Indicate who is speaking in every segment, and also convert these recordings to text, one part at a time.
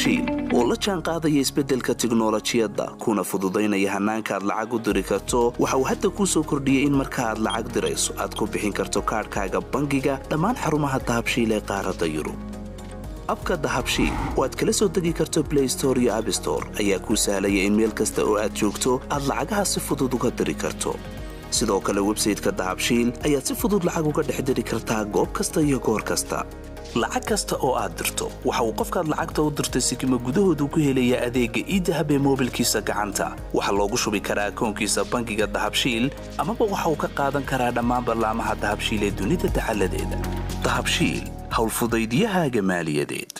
Speaker 1: dahabshiil oo la jaan qaadaya isbeddelka tiknoolajiyadda kuna fududaynaya hannaanka aad lacag u diri karto waxa uu hadda kuu soo kordhiyey in marka aad lacag dirayso aad ku bixin karto kaadhkaaga bangiga dhammaan xarumaha dahabshiil ee qaaradda yurub abka dahabshiil oo aad kala soo degi karto Play Store iyo App Store ayaa kuu sahlaya in meel kasta oo aad joogto aad lacagaha si fudud uga diri karto sidoo kale website-ka dahabshiil ayaad si fudud lacag uga dhex diri kartaa goob kasta iyo goor kasta lacag kasta oo aad dirto waxa uu qofkaad lacagta u dirtay sikimo gudahoodu ku helayaa adeegga e-dahab ee moobilkiisa gacanta waxa loogu shubi karaa akoonkiisa bangiga dahabshiil amaba waxa uu ka qaadan karaa dhammaan barnaamijyada dahabshiil ee dunida dacaladeeda dahabshiil hawlfudaydyahaaga maaliyadeed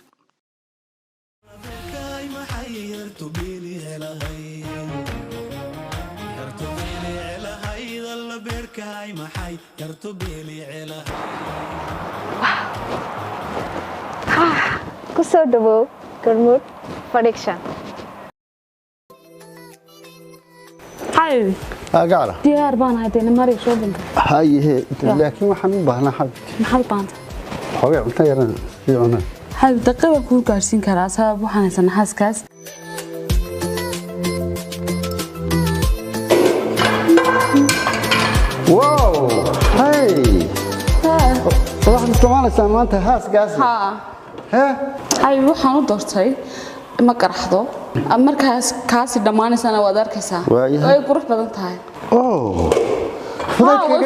Speaker 2: kusoo dhawow Gormud Production
Speaker 3: Hi
Speaker 4: قاعدة
Speaker 3: diyaar baan haydeen mari shopping
Speaker 4: هاي لكن waxaan u baahnaa xabti
Speaker 3: maxay baanta
Speaker 4: xogaa cunto yaran fiicana
Speaker 3: hal daqiiqo ku gaarsiin karaa sabab waxaan haysanaa xaaskaas
Speaker 4: wow hey waxaan isticmaalaysaa maanta haasgaas
Speaker 3: ha ay waxaan u doortay ma qaraxdo markaas kaasi dhamaanaysana waad arkaysaa way qurux badan tahay fudaydka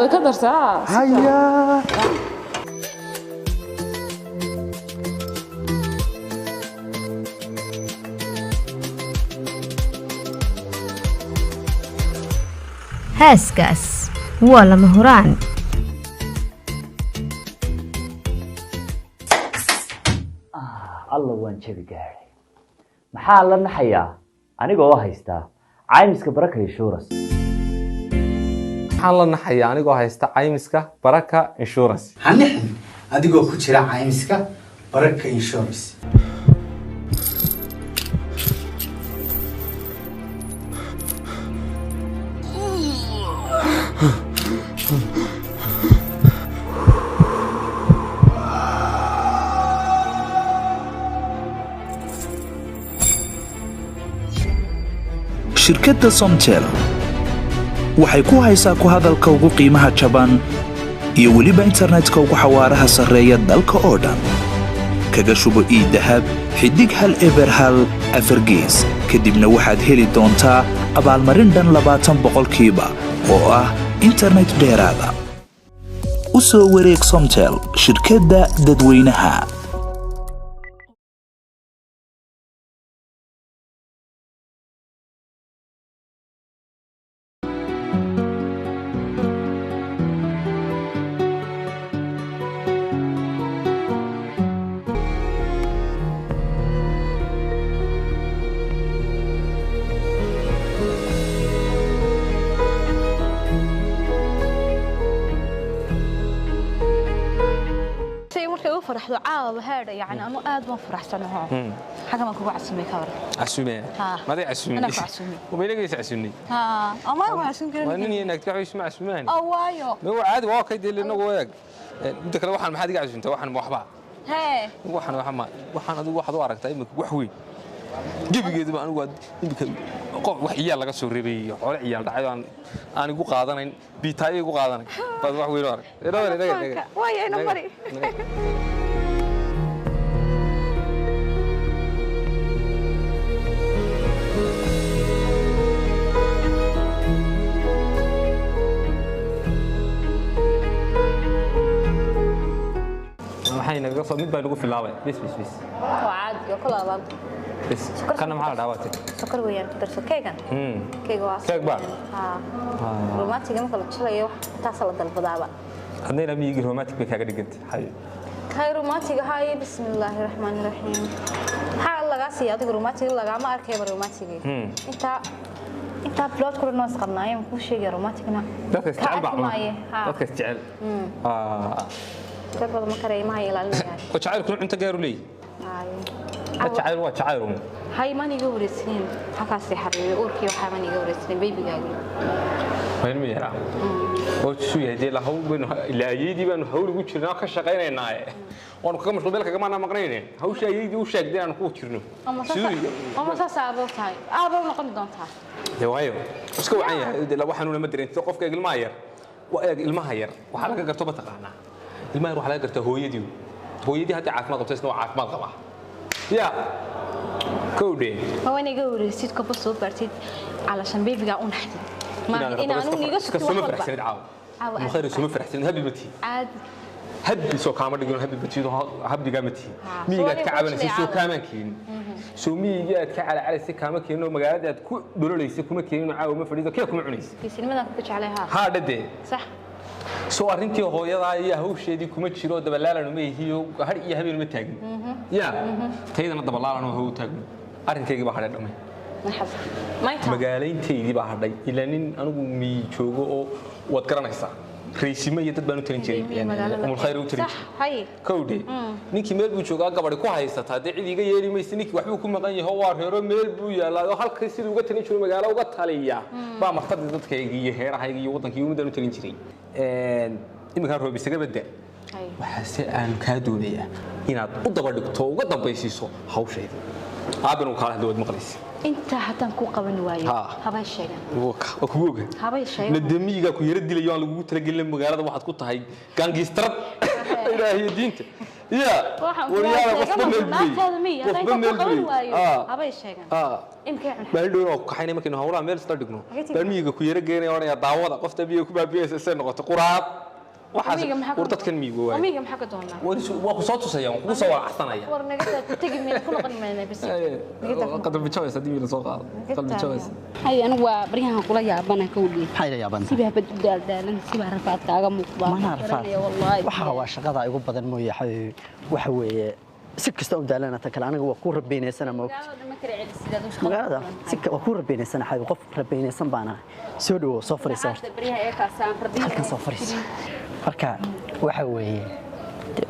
Speaker 3: way ka dartaa
Speaker 4: haya
Speaker 5: هاسكاس ولا مهران
Speaker 6: الله وان جبي gaari maxaa la naxayaa anigoo haysta caymiska baraka insurance
Speaker 7: maxaa la naxayaa anigoo haysta caymiska baraka insurance
Speaker 8: hanixin adigoo ku jira caymiska baraka insurance
Speaker 1: shirkadda Somtel waxay ku haysaa ku hadalka ugu qiimaha jaban iyo weliba internetka ugu xawaaraha sarreeya dalka oo dhan kaga shubo e-dahab xidig hal eber hal afargees kadibna waxaad heli doontaa abaalmarin dhan 20% oo ah internet dheeraada u soo wareeg Somtel shirkadda dadweynaha
Speaker 2: فرحت عاوة هذا يعني أنا أدم فرحتنا حاجة ما كنت عسمي كار
Speaker 7: عسمي ما دي عسمي
Speaker 2: أنا عسمي
Speaker 7: وبيلاقي عسمي
Speaker 2: أما هو عسمي كده
Speaker 7: وأنني إنك تعيش مع عسمان
Speaker 2: أوايو
Speaker 7: هو عادي واقعي اللي إنه وياك أنت كده واحد ما حد يعزم أنت واحد موحبة
Speaker 2: هاي
Speaker 7: واحد واحد وارك تايمك وحوي جيبي كده ما أنا قاد وحيا لقى سوري ولا عيال دعيان أنا جو قادنا بيتاي جو قادنا بس وحوي وارك
Speaker 2: إيه ويا أنا مري
Speaker 7: waxay naga soo mid baa lagu filaabay bis
Speaker 2: وعاد كل هذا
Speaker 7: بس kana maxaa dhaawatay
Speaker 2: sokor weeyaan ku darso keegan keeg waa
Speaker 7: keeg baa
Speaker 2: romantic ma kala jalayo taas la dalbadaaba
Speaker 7: hadayna miyigi romantic bay kaaga dhigantay hay
Speaker 2: kay romantic hay bismillaahir rahmaanir rahiim ha laga siyaa adiga romantic laga ma arkay romantic inta blood kula noos qabnaayo ku sheegay romanticna
Speaker 7: dadka jecel baa dadka jecel
Speaker 2: dadka ma karay ma ilaalinayaan
Speaker 7: ko jecel kun inta gaar u leey jacayl waa jacayl
Speaker 2: هاي ماني جوري سنين حكاسي حبيبي أوركي وحاماني جوري سنين بيبي قاعد
Speaker 7: وين ميرا oo suu yahay la hawl weyn ila ayidi baan hawl ugu jirnaa ka shaqeynaa waan ku mashquul beelka kama maqnayneen hawsha ayidi u sheegday aan ku jirno
Speaker 2: ama saasaba tahay aaba noqon doontaa
Speaker 7: waayo iska wacan yahay la waxaan una madareento qofka ilmaha yar waa ilmaha yar waxa laga garto ba taqaanaa ilmaha waxa laga gartaa hooyadii hadda caafimaad qabtay isna caafimaad qaba ya كودي
Speaker 2: هو أنا جوري سيد كبر سوبرتيد علشان بيبي قاعد نحدي ما إن أنا نيجي سكت
Speaker 7: سومي فرحتين عاو مخير سومي فرحتين هبي بتي
Speaker 2: عاد
Speaker 7: هبي سو كامر دقون هبي بتي هبي قامتي ميجا كعبنا سو كمان كين سومي جات على سي كمان كين إنه مجالات كل دول ليس كم كين عاو ما فريدة كذا كم عنيس
Speaker 2: في سينما كنتش عليها
Speaker 7: هذا ده
Speaker 2: صح
Speaker 7: سو أرنتي هو يا هو شيء دي كم تشيلو دبلالة نمي هي هر هبي المتاجن يا تيجي أنا دبلالة إنه هو تاجن arrinkayga baa hadhay dhamay magaaleynteedii baa hadhay ilaa nin anigu mi joogo oo wad garanaysaa reesime iyo dad baan u talin jiray umul khayr u talin jiray kowde ninkii meel buu joogaa gabadhi ku haysata hadii cid iga yeeli maysa ninkii waxbuu ku maqan yahay waa reero meel buu yaalaa halka sidii uga talin jiray magaalo uga taliya baa martadii dadkayga iyo heerahayga iyo wadankii ugu u talin jiray imika roob isaga badda waxa aan ka doonayaa inaad u daba dhigto uga dambaysiiso hawsheeda aabanu kala hadwad maqlis
Speaker 2: inta hadan ku qaban waayo habay sheegan
Speaker 7: kuuga
Speaker 2: habay sheegan
Speaker 7: nadamiga ku yara dilayo aan lagu talagelin magaalada waxaad ku tahay gaangistrad ilaahay diinta ya wariyaha qofka meel
Speaker 2: habay sheegan imkay
Speaker 7: bal dhow ku xaynay markii hawlaha meel isla dhigno barmiga ku yara geenay oranaya daawada qofta biyo ku baabiyaysa say noqoto quraad ورتكن ميجو واي
Speaker 2: أميجا محكة دونا
Speaker 7: وقصات سيان وقصة وعثنا يا
Speaker 2: ورنجت تجي من كل قن من بس
Speaker 7: قدر بتشويس هذه من السوق قدر بتشويس
Speaker 3: هاي أنا وبريها نقول يا بنا كودي
Speaker 4: هاي يا بنا
Speaker 3: سيبها بدال دال سيبها رفعت كاغا مقبا
Speaker 4: ما نعرفها والله وحوا شقada ay ugu badan mooyay waxa weeye si kasta u daalana ta kale aniga waa ku rabeynaysan ma magaalada si ka ku rabeynaysan xay qof rabeynaysan baana soo dhawo soo fariiso halkan soo fariiso marka waxa weeye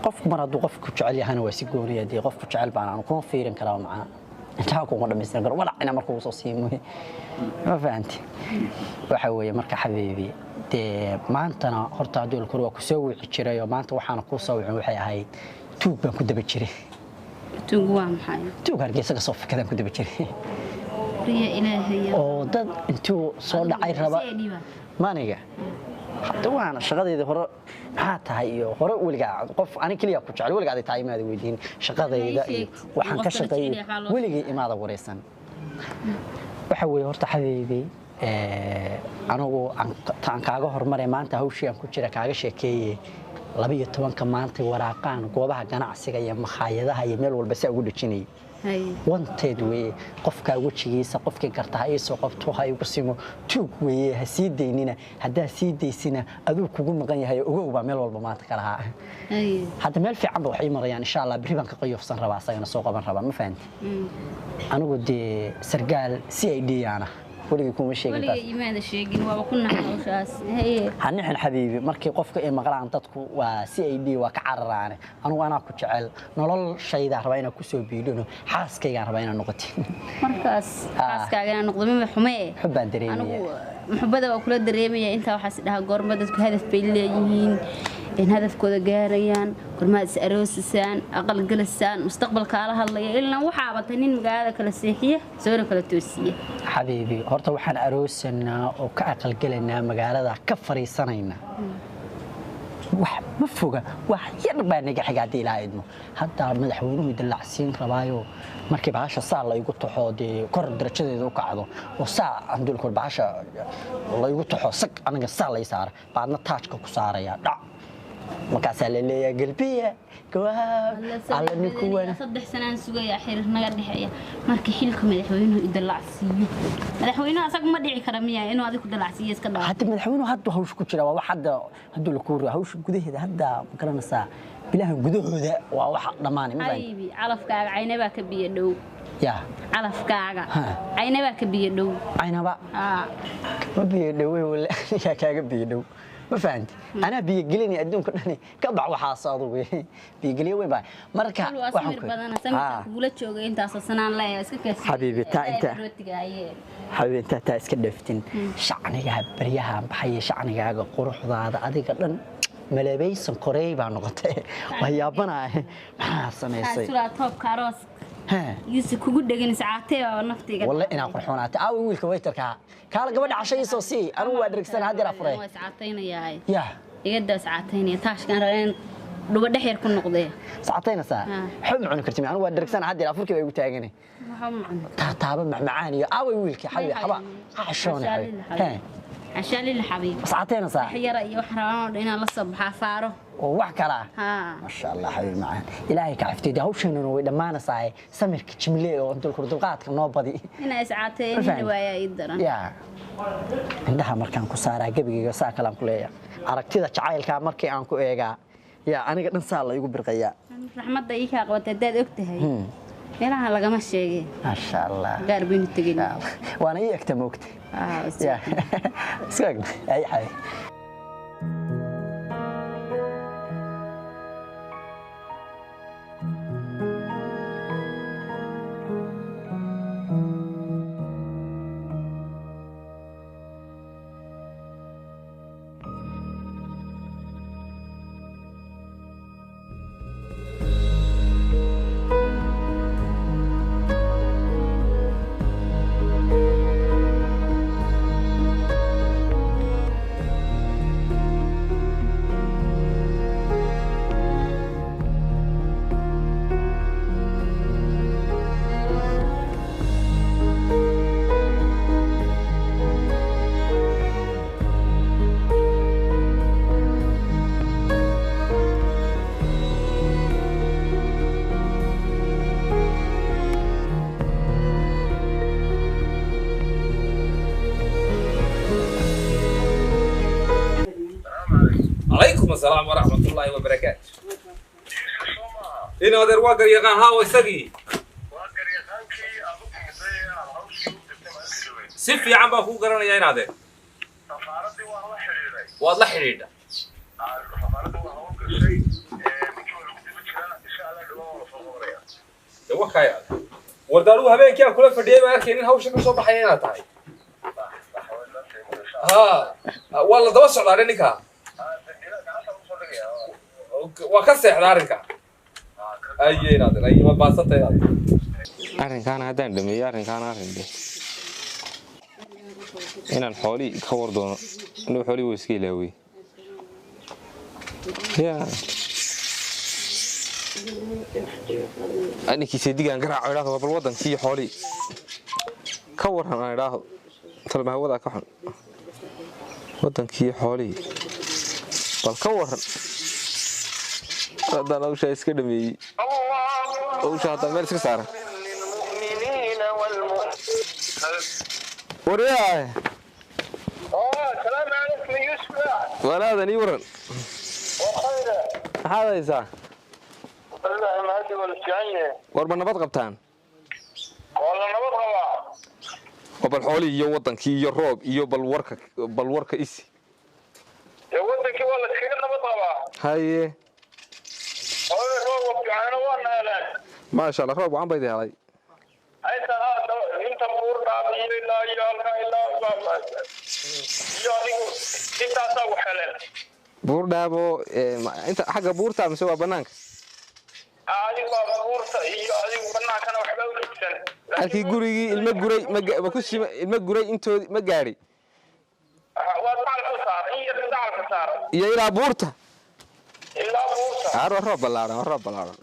Speaker 4: qofku mar hadduu qofku jecel yahana waa si gooniya dii qofku jecel baan aan ku fiirin karaa macna inta ku dhamaysan karo walac ina markuu soo siimo ma fahanti waxa weeye marka xabiibi de maantana horta haduu kor waa ku soo wici jiray oo maanta waxaan ku soo wicin waxay ahayd tuug baan ku daba jiray
Speaker 3: tuug waa maxay
Speaker 4: tuug hargeysa ka soo fikadaan ku daba jiray
Speaker 3: riya ilaahay
Speaker 4: oo dad intuu soo dhacay raba maaniga hadda waana shaqadeedii hore maxaa tahay iyo hore weliga qof ani kaliya ku jecel weliga ay tahay imaada weydiin shaqadayda iyo waxaan ka shaqeeyay weliga imaada wareysan waxa weeye horta xabiibi anigu aan kaaga hormaray maanta hawshii aan ku jira kaaga sheekeeyay 12 maanta waraaqaan goobaha ganacsiga iyo makhaayadaha iyo meel walba si ugu dhajinay wanted way qofka wajigiisa qofkii garta ay soo qabto hay ugu simo tuug way ha sii deynina hadaa sii deysina aduu kugu maqan yahay ogow baa meel walba maanta ka lahaa hadda meel fiican waxay marayaan insha Allah bari baan ka qayofsan rabaa asagana soo qaban rabaa ma fahanti anigu de sargaal CID ana waliga kuma sheegin
Speaker 3: waliga iimaada sheegin waa ku naxawshaas
Speaker 4: hanixin xabiibi markii qofka ay maqlaan dadku waa CID waa ka cararaane anigu ana ku jecel nolol shayda raba inaan ku soo biidino xaaskayga raba inaan noqoto
Speaker 3: markaas xaaskaaga inaan noqdo ma xumee
Speaker 4: xubaan dareemaya
Speaker 3: anigu muxubada waa kula dareemaya inta waxa si dhaha goorma dadku hadaf bay leeyihiin in hadafkooda gaarayaan gormaad is aroosisaan aqal galasaan mustaqbalka ala hadlaya ilaa waxa abatay nin magaalada kala seexiya soo kala toosiya
Speaker 4: xabiibi horta waxaan aroosanaa oo ka aqal galanaa magaalada ka fariisanayna wax ma foga wax yar baa naga xigaadii ilaahayno hadda madaxweynuhu dilacsiin rabaayo markii baasha saa la igu taxoodee kor darajadeedu u kacdo oo saa andul kor baasha la igu taxo sag aniga saa la isaar baadna taajka ku saaraya dhac markaas la leeyahay galbiya gawaab alla ninku wana
Speaker 3: 3 sanaan sugaya xiriir naga dhixaya markii xilka madaxweynuhu idalacsiyo madaxweynuhu asaga ma dhici kara miyaa inuu adigu dalacsiyo iska dhaaf
Speaker 4: hadda madaxweynuhu hadda hawsh ku jira waa hadda haduu la kuuro hawsh gudaheeda hadda garanaysa bilaha gudahooda waa wax dhamaanay ma baan
Speaker 3: aybi calafkaaga caynaba ka biyo dhow
Speaker 4: ya
Speaker 3: calafkaaga caynaba ka biyo dhow
Speaker 4: caynaba ma biyo dhow wala kaaga biyo dhow ما فهمت أنا بيجليني أدون كلني كبع وحاصادو بيجلي وين باي مركا
Speaker 3: waxaan badana samir kula joogay intaas sanaan la iska kaas
Speaker 4: حبيبي تا حبيبي انت اسك دفتين شعنيغا بريها بحي شعنيغا قروxdaada adiga dhan malabaysan koreey baa noqotay waxyaabana maxaa sameysay
Speaker 3: sura toobka aroos يوسف kugu dhagan saacatay oo naftiga
Speaker 4: والله ina qurxoonaato aa wiilka waytarka kaala gabadha cashayso si anu waa dirigsan hadir afray
Speaker 3: waa saacataynayaa
Speaker 4: ya
Speaker 3: igada saacataynaya taashkan reen dhuba dhaxyar ku noqday
Speaker 4: saacatayna saa xub macun kartimi anu waa dirigsan hadir afurkii bay ugu taaganay
Speaker 3: waxa macun
Speaker 4: taaba macaan iyo aa wiilka xabi xaba cashoon
Speaker 3: عشان الحبيب
Speaker 4: ساعتين صح
Speaker 3: حيرة يوحران إن الله صبح فاره
Speaker 4: ووحكلا ما شاء الله حبيبي معاه إلهي كعفتي ده وش إنه وإذا ما نصاي سمر كتشملي وأنتوا الكردوقات كم نوبدي
Speaker 3: هنا ساعتين الرواية يدرن
Speaker 4: يا عندها مركان كسارة قبل يسا كلام كلية عرقتي ذا شعيل كان مركي أنكو إيجا يا أنا قد نسال الله يقول برقيا
Speaker 3: رحمة ضيقة قوة الداد أكتها يلا هلا ما شيء
Speaker 4: ما شاء الله
Speaker 3: قاربين التقيل
Speaker 4: وأنا يكتم وقت يا سوق أي حاجة
Speaker 7: عليكم السلام ورحمة الله وبركاته. إن هذا الواقع يقان ها وسقي. سيف يا عم أخو قرنا يا نادر. والله حريدة. وكايا. وردالو هبين كيا كله فديه ما يركين هاوش كسر بحيانا تاعي. ها والله ده وصل على نكها. وكسر حرارك أيه نادر أيه ما باسطة يا أرين كان هذا عندما أرين كان عندي هنا الحولي كور دون إنه حولي ويسكي لوي يا أنا كيسيدي عن قرع عراق بالوطن في حولي كور عن عراق ترى ما هو ذا كحن وطن كي حولي بالكور هذا لو شيء سكدمي أو شيء هذا مالك سكسارة وريا السلام عليكم يوسف ولا هذا نيورن هذا إنسان والله ما هدي ولا شيء وربنا نبض قبتان والله نبض قبا وبالحولي يوطن كي يروب بالورك إسي يوطن كي والله كي نبض قبا هاي ما شاء الله روب وعم بيدي علي انت بور دابي لا اله الا الله انت اسوي حلال بور دابو انت حق بورتا مسوى بنانك ادي بورتا iyo adigu banaanka waxba u dhigsan halkii gurigi ilma guray ma ku sima ilma guray intoodi ma gaari waa daalka saar iyo daalka saar iyo ila buurta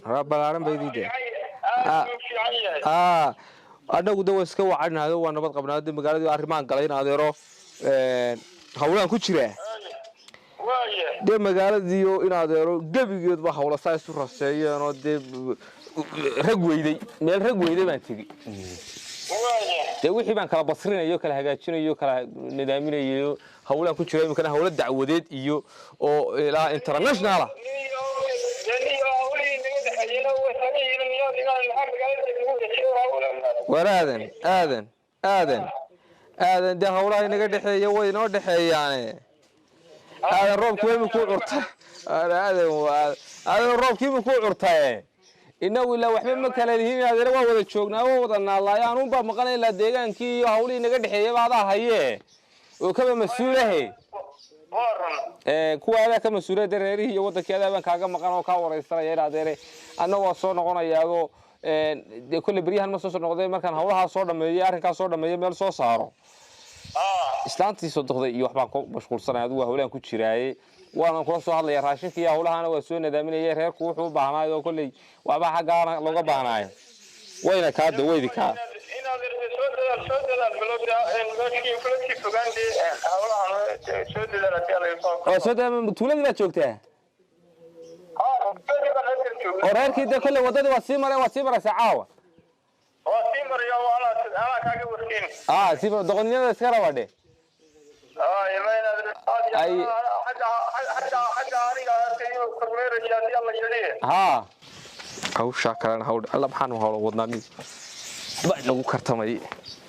Speaker 7: رب العالم بيدي أنا قد واسكوا وعنا هذا وأنا بطق بنا هذا مقالة أرمان قلنا هذا رو هؤلاء كتيره ده مقالة ديو إن هذا رو قبل جد بحاول أساس رأسي أنا ده رجويدي مال رجويدي ما تيجي ده وحي بان كلا بصرين يو كلا هجاتشين يو كلا ندامين يو هؤلاء كتيره يمكن هؤلاء دعوات يو أو لا إنترناشنال ورادن آذن ده هؤلاء نقدر حيا وين نقدر حيا يعني هذا الروب كيف يكون عرته هذا الروب كيف يكون عرته إنه ولا وحنا مكانين هذا هو وذا شوقنا هو وذا الله يعني هم بمقالة لا ديجان كي هؤلاء نقد حياة بعضها هي وكم مسؤولة هي كوا هذا كم مسؤولة دريري هي وذا كذا بن كاجا مقالة وكاور إسرائيل هذا دري أنا وصلنا قلنا ياهو كل بريها المسوس النقدي ما كان هؤلاء صورنا مليار كان صورنا مليار صور صاروا إسلامتي صدق ذي يوحنا مشغول سنة هذا وهؤلاء كتشراي وأنا كل صور الله يراشين فيها هؤلاء أنا وسوينا دامين يرهق كوحو بعناي وكل وأبا حاجة لوجا بعناي وين كاد وين كاد سودا من بطولة لا شوكته أورير كده كل وضد وسيمر ساعة
Speaker 9: وسيمر يا أنا كاجي وسكين
Speaker 7: سيمر دغنيا سكرا وده
Speaker 9: أي حتى أنا كرمير الجاتي الله يجريه
Speaker 7: أو شاكران هود الله بحانه هود ودناقي بعد لو كرتمي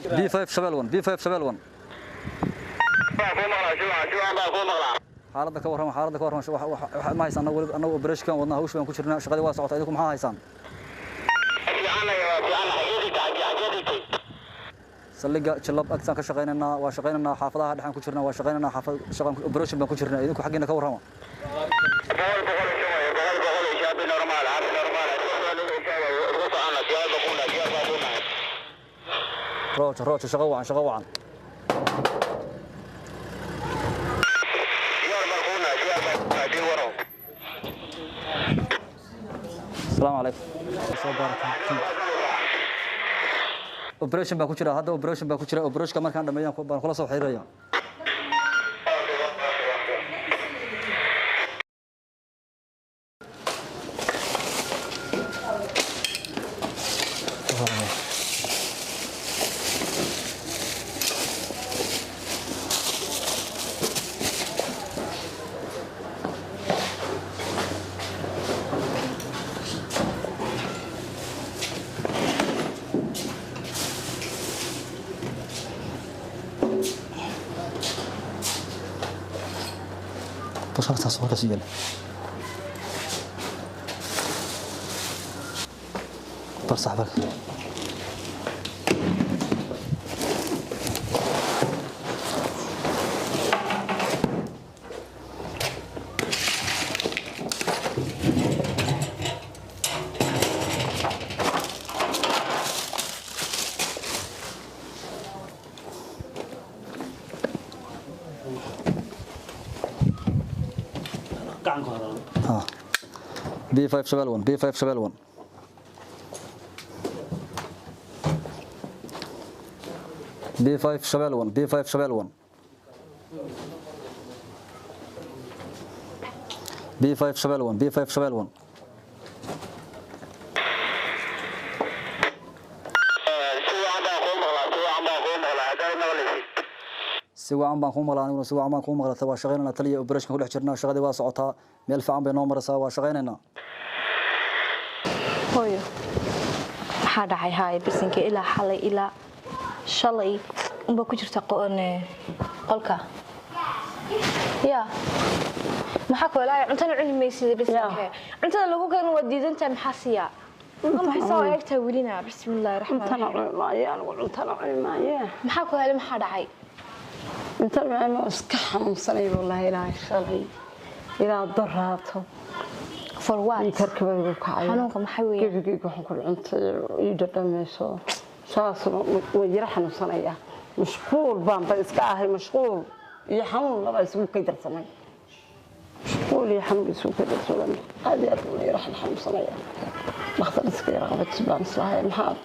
Speaker 10: B571 حالتك ورهم ما هيسان أنا وبرش كان ودنا هوش بين كشرنا شغالي واسع تعيدكم ما هيسان سلقة شلب أكثر كشغينا وشغينا حافظها دحين كشرنا وشغينا حافظ شغل برش بين كشرنا إذا حقنا كورهم روش شغوعا السلام عليكم اوبريشن با ku jira hadda operation ba ku jira operation markaan dhameeyaan baan kula soo xiriiraya بصرت صورة سجل برصح بك B571 B571 B571 B571 B571 B571 سواء بان كوم غلان سواء بان كوم غلطة وشغلنا تلي اوبريشن كل حجرنا شغلي واسعتها ميل فعم بينهم مرسا وشغلنا
Speaker 2: هويو maxaa dhacay haay bisinka ilaa xalay ilaa shalay umba ku jirta qolka ya maxaa ku ilaa cuntada cunmaysid bisinka cuntada lagu garan waa diidanta maxaa siya ma xisoo eegta welina bismillaahir rahmaanir rahiim cuntada cunmaya maxaa ku ilaa maxaa dhacay
Speaker 11: inta ma iska xanuunsanay wallahi ilaa shalay ilaa daraato
Speaker 2: for what
Speaker 11: karkabay ku kacay
Speaker 2: xanuunka maxay weeyaan
Speaker 11: gebiga waxaan ku cuntay iyo dhadhamayso saas way yara xanuunsanaya mashquul baan iska ahay mashquul iyo xanuun laba isku ka darsamay mashquul iyo xanuun isku ka darsamay aad iyo aad u yara xanuunsanaya waqti iska yara qabad baan islahay maxaad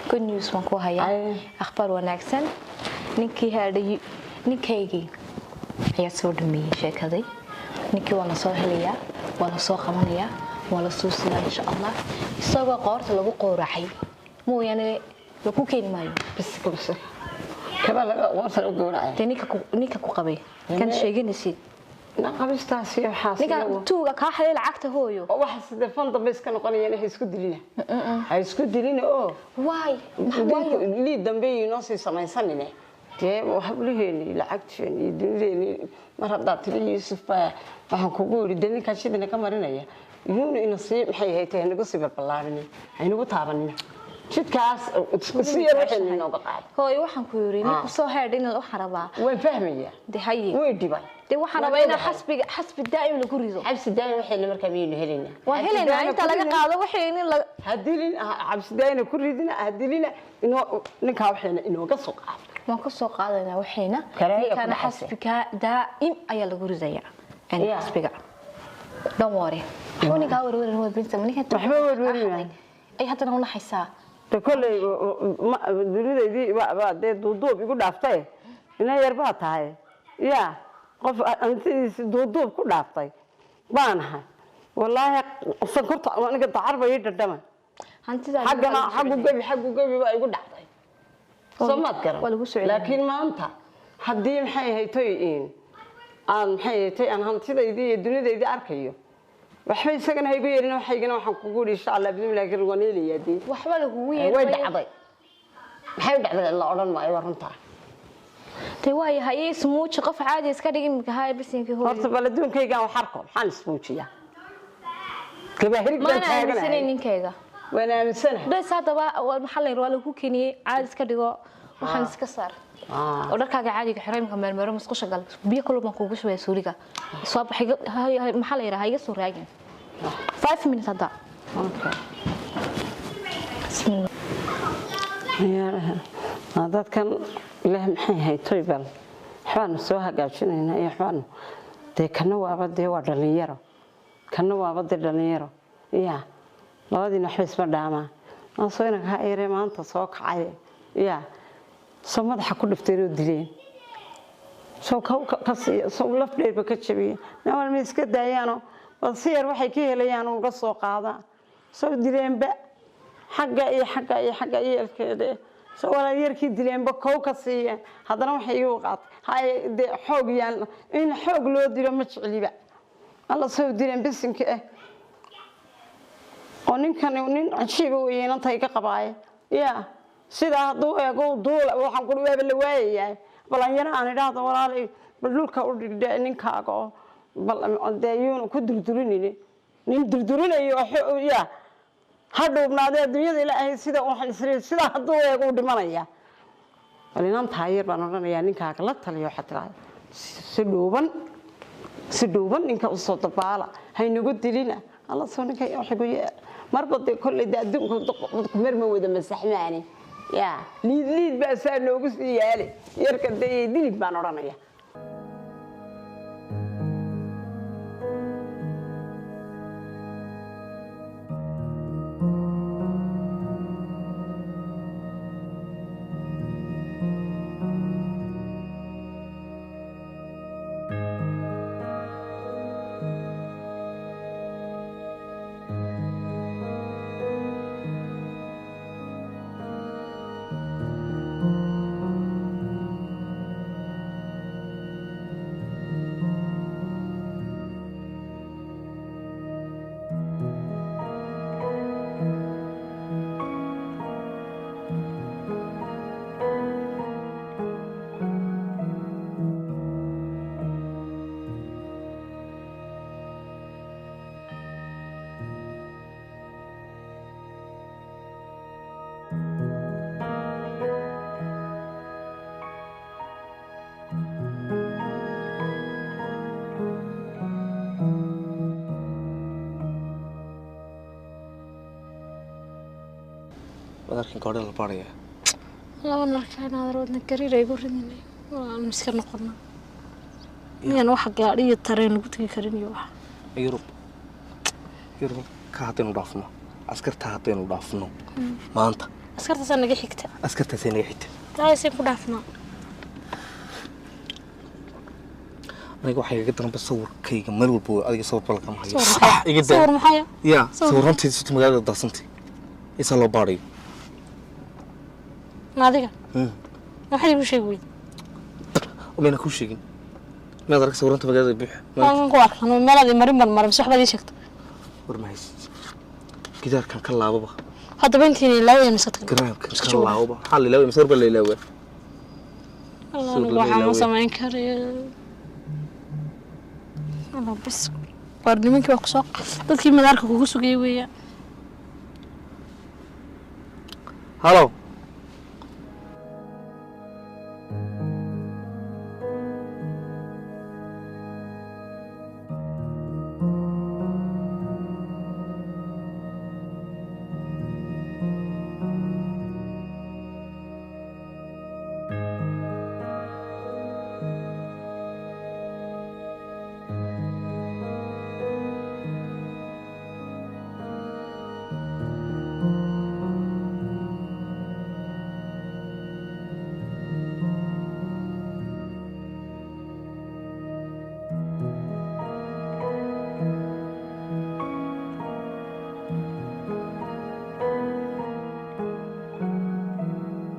Speaker 2: good news waan ku hayaa akhbaar wanaagsan ninkaygii ayaa soo dhameeyay sheekadii ninkii waa la soo helayaa waa la soo qabanayaa waa la soo siyaa insha Allah isagoo qoorta lagu qooracay mooyane lagu keeni maayo
Speaker 11: bas kaba laga waxa u gooracay
Speaker 2: ninka ku qabay kan sheeganaysid
Speaker 11: naqabistaas iyo xaas
Speaker 2: ninka tuuga ka xalay lacagta hooyo
Speaker 11: waxa sida fanda bas ka noqonayeen ay isku dilina oo
Speaker 2: why
Speaker 11: lii dambe inoo sii samaysanine dee hablaheeni lacagteeni dunideeni mar haddaad tiri Yuusuf baa waxaan kugu yidhi dee ninkaa shidina ka marinaya iyuuna ina sii maxay ahayd inagu sii balbalaarin aynagu taabanin jidkaas si yar waxay inooga qaad
Speaker 2: hooyo waxaan ku yiri ninku soo heedhin la xarabaa
Speaker 11: way fahmaya
Speaker 2: de hayi
Speaker 11: way dhibay
Speaker 2: de waxaan rabaa in xasbi daa'im lagu rido
Speaker 11: xabsi daa'im waxay markaa miyaynu helayna
Speaker 2: waa helayna inta laga qaado waxay in la
Speaker 11: hadilin xabsi daa'im ku ridina hadilina inoo ninkaa waxayna inooga soo qaad
Speaker 2: waan ka soo qaadana waxayna kana xasbika daa'im ayaa lagu ridaya xasbiga don't worry xuni ka warwarin waa binta maniga
Speaker 11: waxba warwarin
Speaker 2: ay hadana una haysaa
Speaker 11: كله ما دريد دي بعد دودوب يقول دافتي إنه يربع تاعي يا قف أنت دودوب كل دافتي بانها والله فكرت أنا قد عارفة يدرم حقنا حقه جبي بقى يقول دافتي سمعت كلام لكن ما أنت حديم حي هيتوين أنا حي هيتي أنا هنتي دي الدنيا دي أركيو waxay isagana haygu yeerin waxaygana waxaan ku guuri insha Allah bidin laakiin waniiliyadii
Speaker 2: waxba lagu yeerin
Speaker 11: way dhacday maxay dhacday la oran maayo warunta
Speaker 2: tay way hayay smuuj qof caadi iska dhigin marka hay bisinka hooyo
Speaker 11: horta baladuunkayga wax xarko waxaan smuujiya gabahirig baan taaganahay
Speaker 2: ninkayga
Speaker 11: wana aaminsanay
Speaker 2: bas hadaba maxaa la yiraahdo lagu keeniyay caadi iska dhigo waxaan iska saar oo dharkaaga caadiga xiraymka meelmeero musqusha gal biyo kulma kugu shubay suuliga soo baxay maxaa la yiraahdaa iga soo raagin 5 minutes hada
Speaker 11: okay ya dadkan ilaahay maxay haytay bal waxaan soo hagaajinaynaa iyo waxaan kana waaba waa dhalinyaro kana waaba dhalinyaro ya labadiina waxba isma dhaamaa aan soo inaga hayre maanta soo kacay ya soo madaxa ku dhifteeyo dileen soo ka soo lafdheerba ka jabiya namal ma iska daayaano si yar waxay ka helayaan uga soo qaada soo dileenba xagga iyo elkeeda soo wala yarkii dileenba kow ka siiyeen haddana waxay igu qaat hay xoog yaan in xoog loo dilo ma jecliba alla soo dileen bisinka oo ninkan nin ajiib weeyeen intay ka qabaay ya sida haduu eego duul waxaan ku dhawaaba la waayay balanyana aan idhaahdo walaalay dhulka u dhigay ninkaaga oo bal adeeyun ku durdurinay nin durdurinayo ya hadhoobnaade adduunyada ilaahay sida waxaan isriin sida haduu eego dhimanaya walinan taayir baan oranayaa ninkaaga la taliyo xataa si dhooban ninka u soo dabaala haynagu dilina alla soo ninkay waxigu marba kulli adduunku marma wada masaxmaani يا ليد بس أنا أقول يالي يركض يديني بانورانيا
Speaker 7: لكن قاعد على البارية.
Speaker 12: لا والله كان هذا رودنا كرير يقول إني مسكر نقرنا. يعني واحد قاعد يترين قلت كريم يوح.
Speaker 7: يروب كهاتين ودافنو. أسكرت هاتين ودافنو. ما أنت.
Speaker 12: أسكرت سنة جحكت.
Speaker 7: أسكرت سنة جحكت.
Speaker 12: لا يصير ودافنو.
Speaker 7: أنا أقول حاجة قدرنا بصور كي جمل والبو أدي صور بالكم حاجة.
Speaker 12: صور محيا.
Speaker 7: يا صور أنتي صوت مجال داسنتي. يسألوا باري.
Speaker 12: ما أدري. ما حد يقول شيء قوي.
Speaker 7: ومين أكون شيء؟ ما أدرك صور أنت مجال يبيح.
Speaker 12: ما نقول أنا ما لازم مرة بس واحدة شكت.
Speaker 7: ورمايس. كده كان كلا بابا.
Speaker 12: هذا بنتي لا وين مسكت.
Speaker 7: كان كلا بابا. حال لا وين مسرب ولا لا وين.
Speaker 12: waxaan ma samayn karayo bas war nimankii waa kusoo dadkii madaarka kugu sugay weeyaan
Speaker 7: halo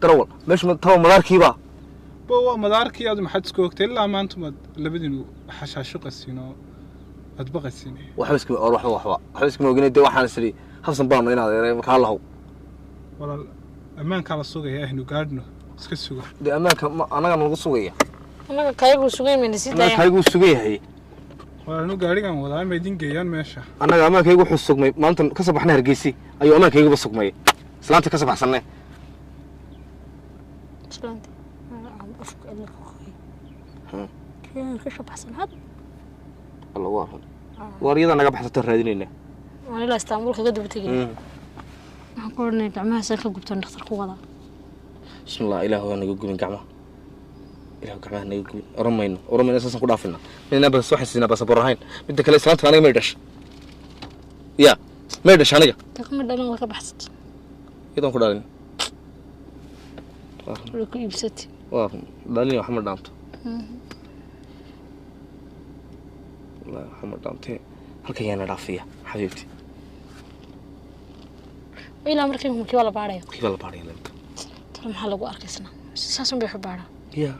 Speaker 13: darawal meesha taw madaarkiiba
Speaker 14: boo madaarkii aad maxad isku ogtay ilaa maanta mad labadinu xashaasho qasino ad baqasin
Speaker 13: waxba iska moogin de waxaan isri habsan baan inaad eeray marka halaw
Speaker 14: walaal amaanka la sugaya ahnu gaadhno iska suga
Speaker 13: de amaanka anaga nagu sugaya
Speaker 12: anaga kaygu sugay meen sidaya
Speaker 13: kaygu sugayay
Speaker 14: walaal gaarigan wadaa ma idin geeyaan meesha
Speaker 13: anaga amaankaygu wuxuu sugmay maanta ka sabaxna Hargeysa ayuu amaankaygu sugmay islaanta ka sabaxsanay
Speaker 12: islaanta aan afka ila qoqay keen ka sabaxsan had
Speaker 13: Allah waa wariyada naga baxsata raadinayna
Speaker 12: waan ila Istanbul kaga dib tagay waxaan ku ornay gacmaha san ka gubtan dhakhtar ku wada
Speaker 13: bismillah ilaahu naga gubin gacmaha ilaahu gacmaha naga gubin oromayna sasan ku dhaafina midna bas waxa siinaa bas barahayn midda kale islaanta aniga ma dhash ya ma dhash aniga
Speaker 12: taqma dhalan ka baxsat
Speaker 13: idan ku dhalin
Speaker 12: ku ibsati
Speaker 13: waa dhalin wax ma dhaanto لا محمد دانتي halka yana dhaafiya xabiibti
Speaker 12: ila markii kii wala baarayo
Speaker 13: lanta
Speaker 12: tan maxaa lagu arkaysna saasan bay xubaara
Speaker 13: ya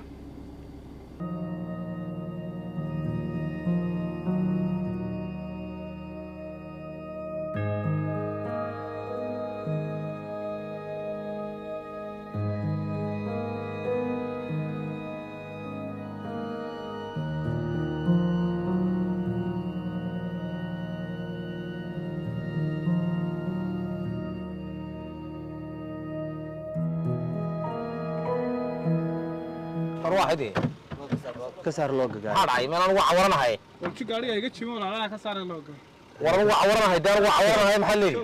Speaker 13: واحد
Speaker 4: كسر لوجا
Speaker 13: هذا عيب أنا وعورنا هاي
Speaker 14: وش قاري هيك تشيمون أنا كسر اللوجا
Speaker 13: وعورنا هاي دار وعورنا هاي محلي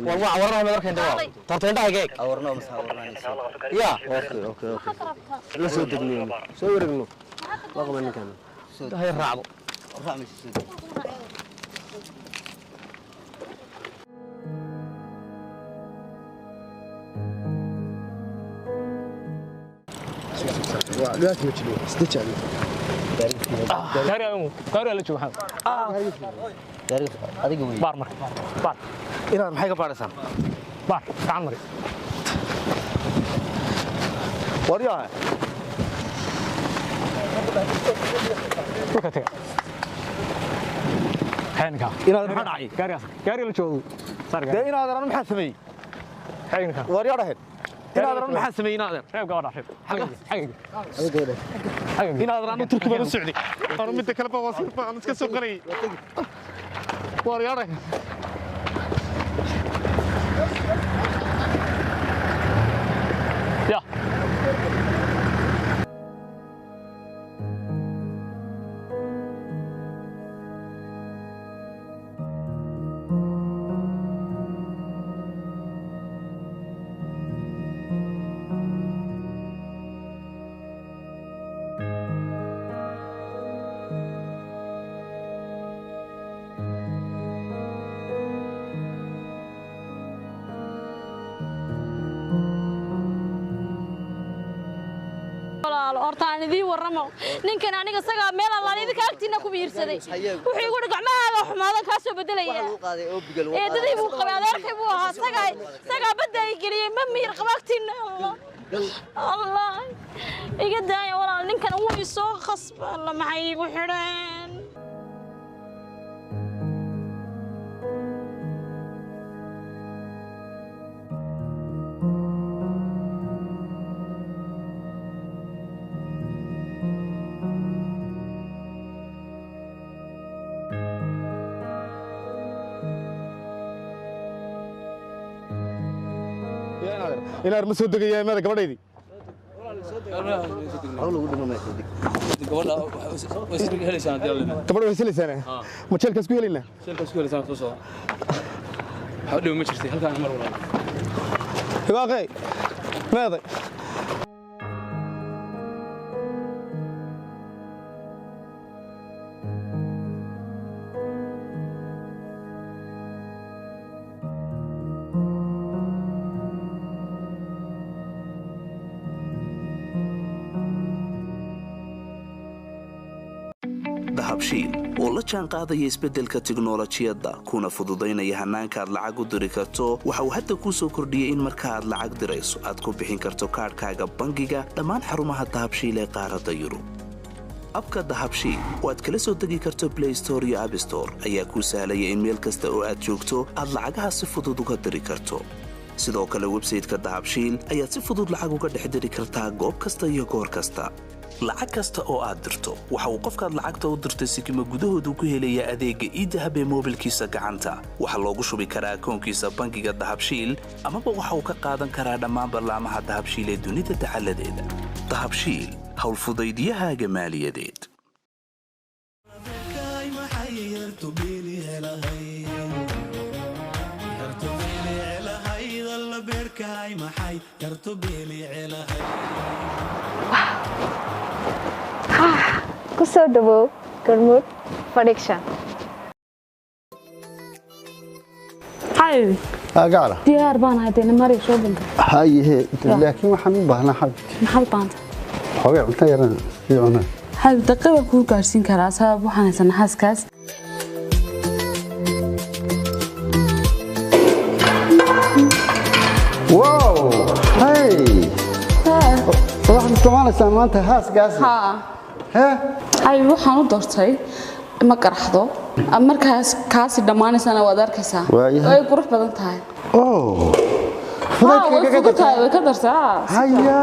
Speaker 13: وعورنا هاي مدرك هندوا ترتين ده هيك
Speaker 4: عورنا بس عورنا
Speaker 13: يا
Speaker 4: أوكي لا سودني سورني رغم إني كان
Speaker 13: هاي الرعب
Speaker 4: مش سود
Speaker 10: دلوقتي مجنون استجع
Speaker 7: كاري لا جوحان
Speaker 4: داري adiga weey
Speaker 7: baar mar baar
Speaker 13: ina maxay ka baaraysan
Speaker 7: baar gacan mari
Speaker 13: wariyaha
Speaker 7: وكتك حينك
Speaker 13: ina maxaa dhacay
Speaker 7: gaari la joogo
Speaker 13: de ina adeeran maxaa sameeyay
Speaker 7: حينك
Speaker 13: wariyaha ina adeeran maxaa sameeyay ina adeer
Speaker 7: reeb gabadha reeb
Speaker 13: ina adeeran turki baan u socday aan mid kale baa wasiir baan iska soo qalay wariyaha
Speaker 7: يا
Speaker 12: hortaan idin waramo ninkan aniga saga meel alla idin ka agtiina ku biirsaday wuxuu igu gacmahaaga xumaadan ka soo bedelaya ee dadii buu qabay adeerkay buu ahaa saga badda ay galiyay ma miir qabagtiin Allah iga daaya walaal ninkan uu soo khasba la maxay igu xireen
Speaker 15: إن أرمس ودك يا ماذا قبل قبل ويسلي سنة ما تشيل كسكوي لنا
Speaker 7: شيل كسكوي لنا توصل حاول يوم مشرتي هل كان مرة
Speaker 15: باقي ماذا
Speaker 1: dahabshiil oo la jaan qaadaya isbeddelka tiknoolajiyadda kuna fududaynaya hannaanka aad lacag u diri karto waxa uu hadda kuu soo kordhiyey in marka aad lacag dirayso aad ku bixin karto kaadhkaaga bangiga dhammaan xarumaha dahabshiil ee qaaradda yurub abka dahabshiil oo aad kala soo degi karto play store iyo app store ayaa kuu sahlaya in meel kasta oo aad joogto aad lacagaha si fudud uga diri karto sidoo kale websayteka dahabshiil ayaad si fudud lacag uga dhex diri kartaa goob kasta iyo goor kasta lacag kasta oo aad dirto waxa uu qofkaad lacagta u dirtay sikimo gudahoodu ku helayaa adeegga e-dahab ee moobilkiisa gacanta waxa loogu shubi karaa akoonkiisa bangiga dahabshiil amaba waxa uu ka qaadan karaa dhammaan barlaamaha dahabshiil ee dunida dacaladeeda dahabshiil howlfudaydyahaaga maaliyadeed
Speaker 2: kusoo dhawow Gormud Production.
Speaker 16: حبيبي
Speaker 17: قاعدة
Speaker 16: ديار بان هذين مري شو بنت
Speaker 17: هاي هي لكن وحن بهنا حبيبي
Speaker 16: محل بانت
Speaker 17: حبيبي انت يرنا في عنا
Speaker 16: هل دقيقة كل قارسين كراسة وحنا سنحس كاس
Speaker 17: واو هاي واحد كمان سامانته هاس قاس
Speaker 16: ها هاي وحنا دورتي ما قرحدو markaas kaasi dhamaanaysana waad arkaysaa way qurux badan tahay way ka dartaa
Speaker 17: haya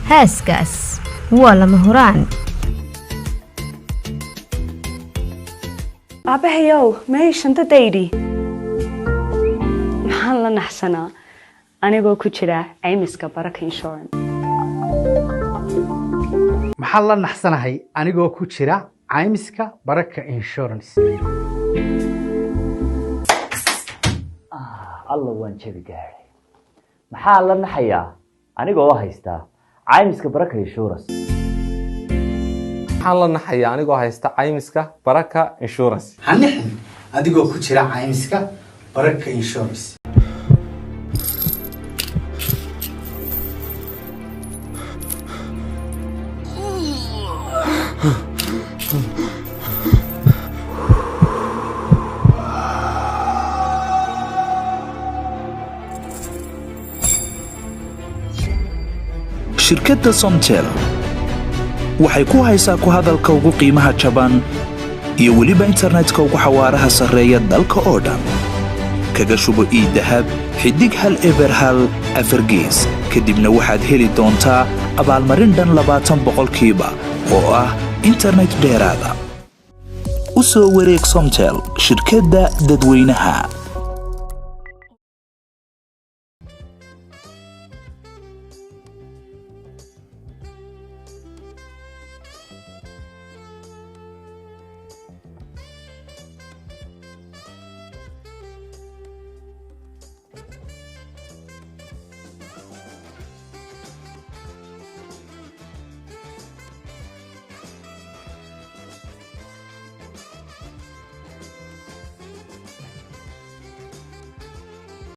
Speaker 5: heeskaas waa lama huraan
Speaker 16: abahayow meeshanta daydi waxaan la naxsanaa anigoo ku jira caymiska baraka insurance
Speaker 8: maxaan la naxsanahay anigoo ku jira caymiska baraka insurance
Speaker 6: alla waan jabi gaaray maxaa la naxayaa anigoo haysta caymiska baraka insurance
Speaker 7: maxaan la naxayaa anigoo haysta caymiska baraka insurance
Speaker 8: hanixin adigoo ku jira caymiska baraka insurance
Speaker 1: shirkadda Somtel waxay ku haysaa ku hadalka ugu qiimaha jaban iyo weliba internetka ugu xawaaraha sarreeya dalka oo dhan kaga shubo e-dahab xidig hal eber hal afargees kadibna waxaad heli doontaa abaalmarin dhan 20% oo ah internet dheeraada u soo wareeg Somtel shirkadda dadweynaha